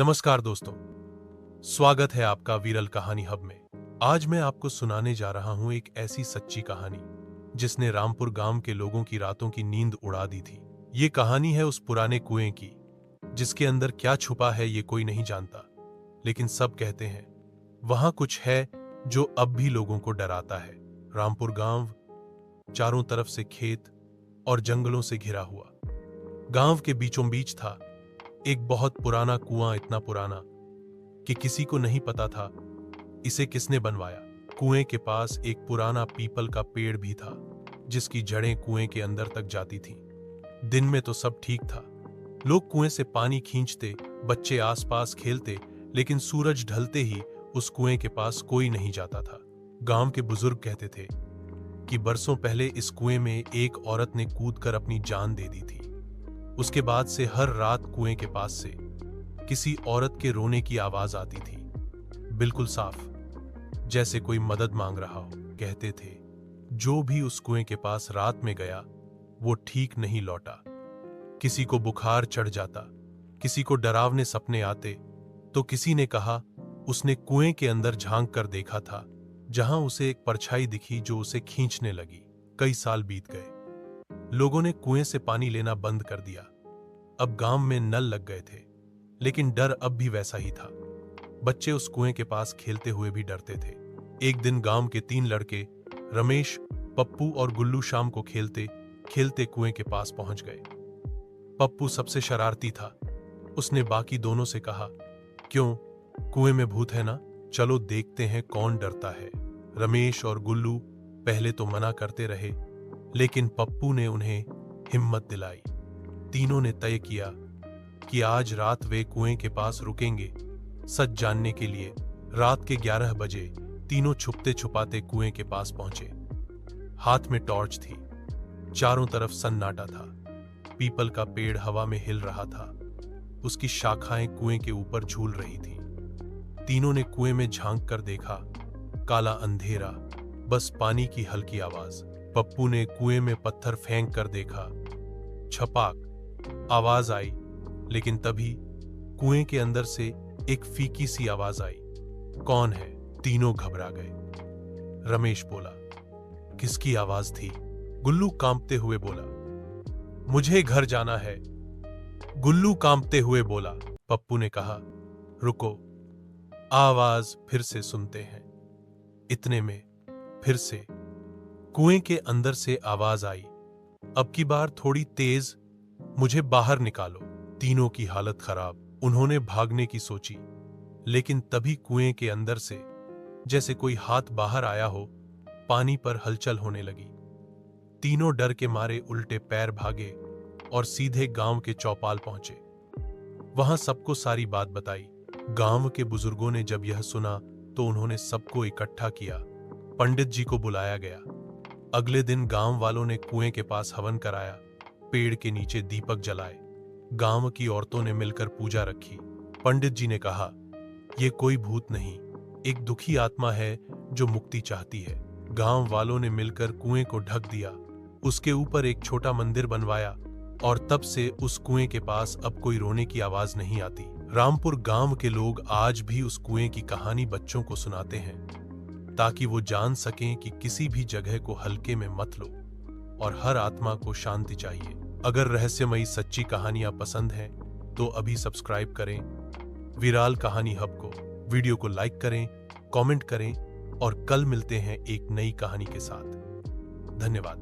नमस्कार दोस्तों, स्वागत है आपका विरल कहानी हब में। आज मैं आपको सुनाने जा रहा हूं एक ऐसी सच्ची कहानी जिसने रामपुर गांव के लोगों की रातों की नींद उड़ा दी थी। ये कहानी है उस पुराने कुएं की जिसके अंदर क्या छुपा है ये कोई नहीं जानता, लेकिन सब कहते हैं वहां कुछ है जो अब भी लोगों को डराता है। रामपुर गांव चारों तरफ से खेत और जंगलों से घिरा हुआ। गांव के बीचों बीच था एक बहुत पुराना कुआं, इतना पुराना कि किसी को नहीं पता था इसे किसने बनवाया। कुएं के पास एक पुराना पीपल का पेड़ भी था जिसकी जड़ें कुएं के अंदर तक जाती थीं। दिन में तो सब ठीक था, लोग कुएं से पानी खींचते, बच्चे आसपास खेलते, लेकिन सूरज ढलते ही उस कुएं के पास कोई नहीं जाता था। गांव के बुजुर्ग कहते थे कि बरसों पहले इस कुएं में एक औरत ने कूदकर अपनी जान दे दी थी। उसके बाद से हर रात कुएं के पास से किसी औरत के रोने की आवाज आती थी, बिल्कुल साफ, जैसे कोई मदद मांग रहा हो। कहते थे जो भी उस कुएं के पास रात में गया वो ठीक नहीं लौटा। किसी को बुखार चढ़ जाता, किसी को डरावने सपने आते, तो किसी ने कहा उसने कुएं के अंदर झांक कर देखा था, जहां उसे एक परछाई दिखी जो उसे खींचने लगी। कई साल बीत गए, लोगों ने कुएं से पानी लेना बंद कर दिया। अब गांव में नल लग गए थे, लेकिन डर अब भी वैसा ही था। बच्चे उस कुएं के पास खेलते हुए भी डरते थे। एक दिन गांव के 3 लड़के रमेश, पप्पू और गुल्लू शाम को खेलते खेलते कुएं के पास पहुंच गए। पप्पू सबसे शरारती था। उसने बाकी दोनों से कहा, क्यों, कुएं में भूत है ना, चलो देखते हैं कौन डरता है। रमेश और गुल्लू पहले तो मना करते रहे, लेकिन पप्पू ने उन्हें हिम्मत दिलाई। तीनों ने तय किया कि आज रात वे कुएं के पास रुकेंगे, सच जानने के लिए। रात के 11 बजे तीनों छुपते छुपाते कुएं के पास पहुंचे। हाथ में टॉर्च थी, चारों तरफ सन्नाटा था। पीपल का पेड़ हवा में हिल रहा था, उसकी शाखाएं कुएं के ऊपर झूल रही थीं। तीनों ने कुएं में झांक कर देखा, काला अंधेरा, बस पानी की हल्की आवाज। पप्पू ने कुएं में पत्थर फेंक कर देखा, छपाक आवाज आई, लेकिन तभी कुएं के अंदर से एक फीकी सी आवाज आई, कौन है? तीनों घबरा गए। रमेश बोला, किसकी आवाज थी? गुल्लू कांपते हुए बोला, मुझे घर जाना है। गुल्लू कांपते हुए बोला। पप्पू ने कहा, रुको, आवाज फिर से सुनते हैं। इतने में फिर से कुएं के अंदर से आवाज आई, अब की बार थोड़ी तेज, मुझे बाहर निकालो। तीनों की हालत खराब। उन्होंने भागने की सोची, लेकिन तभी कुएं के अंदर से जैसे कोई हाथ बाहर आया हो, पानी पर हलचल होने लगी। तीनों डर के मारे उल्टे पैर भागे और सीधे गांव के चौपाल पहुंचे। वहां सबको सारी बात बताई। गांव के बुजुर्गों ने जब यह सुना तो उन्होंने सबको इकट्ठा किया। पंडित जी को बुलाया गया। अगले दिन गांव वालों ने कुएं के पास हवन कराया, पेड़ के नीचे दीपक जलाए। गांव की औरतों ने मिलकर पूजा रखी। पंडित जी ने कहा, यह कोई भूत नहीं, एक दुखी आत्मा है जो मुक्ति चाहती है। गांव वालों ने मिलकर कुएं को ढक दिया, उसके ऊपर एक छोटा मंदिर बनवाया और तब से उस कुएं के पास अब कोई रोने की आवाज नहीं आती। रामपुर गांव के लोग आज भी उस कुएं की कहानी बच्चों को सुनाते हैं, ताकि वो जान सकें कि किसी भी जगह को हल्के में मत लो और हर आत्मा को शांति चाहिए। अगर रहस्यमयी सच्ची कहानियां पसंद हैं तो अभी सब्सक्राइब करें विराल कहानी हब को, वीडियो को लाइक करें, कमेंट करें और कल मिलते हैं एक नई कहानी के साथ। धन्यवाद।